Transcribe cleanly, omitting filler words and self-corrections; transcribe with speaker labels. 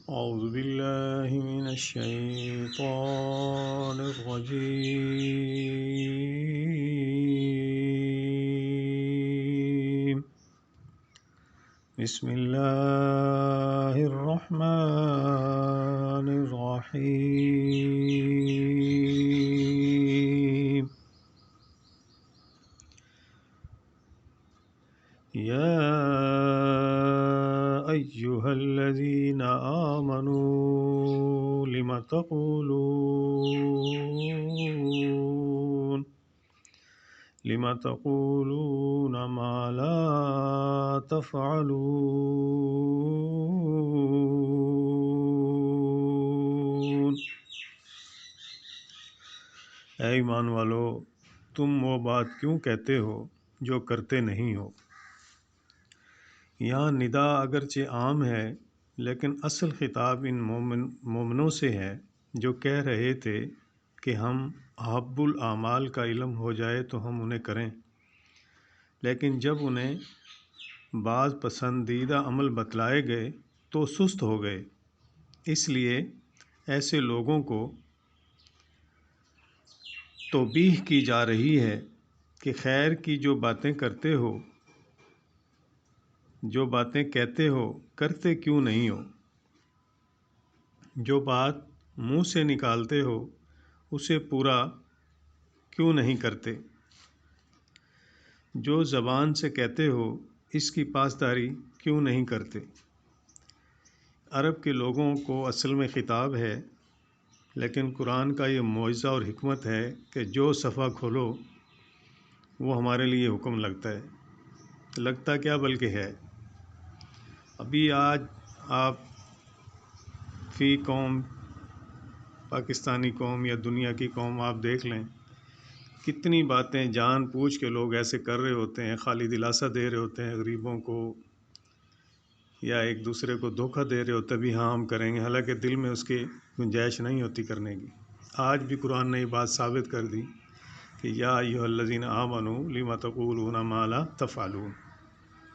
Speaker 1: أعوذ بالله من الشيطان الرجيم بسم الله الرحمن الرحيم يا أيها الذين آمنوا لم تقولون ما لا تفعلون۔ اے ایمان والو، تم وہ بات کیوں کہتے ہو جو کرتے نہیں ہو۔ یہاں ندا اگرچہ عام ہے لیکن اصل خطاب ان مومنوں سے ہے جو کہہ رہے تھے کہ ہم احب الاعمال کا علم ہو جائے تو ہم انہیں کریں، لیکن جب انہیں بعض پسندیدہ عمل بتلائے گئے تو سست ہو گئے۔ اس لیے ایسے لوگوں کو توبیہ کی جا رہی ہے کہ خیر کی جو باتیں کرتے ہو، جو باتیں کہتے ہو، کرتے کیوں نہیں ہو؟ جو بات منہ سے نکالتے ہو اسے پورا کیوں نہیں کرتے؟ جو زبان سے کہتے ہو اس کی پاسداری کیوں نہیں کرتے؟ عرب کے لوگوں کو اصل میں خطاب ہے، لیکن قرآن کا یہ معجزہ اور حکمت ہے کہ جو صفحہ کھولو وہ ہمارے لیے حکم لگتا ہے، لگتا کیا بلکہ ہے۔ ابھی آج آپ فی قوم، پاکستانی قوم یا دنیا کی قوم آپ دیکھ لیں، کتنی باتیں جان پوچھ کے لوگ ایسے کر رہے ہوتے ہیں، خالی دلاسا دے رہے ہوتے ہیں غریبوں کو، یا ایک دوسرے کو دھوکہ دے رہے ہوتے بھی ہاں ہم کریں گے، حالانکہ دل میں اس کی گنجائش نہیں ہوتی کرنے کی۔ آج بھی قرآن نے یہ بات ثابت کر دی کہ یا ایھا الذین آمنوا لم تقولون ما لا تفعلون۔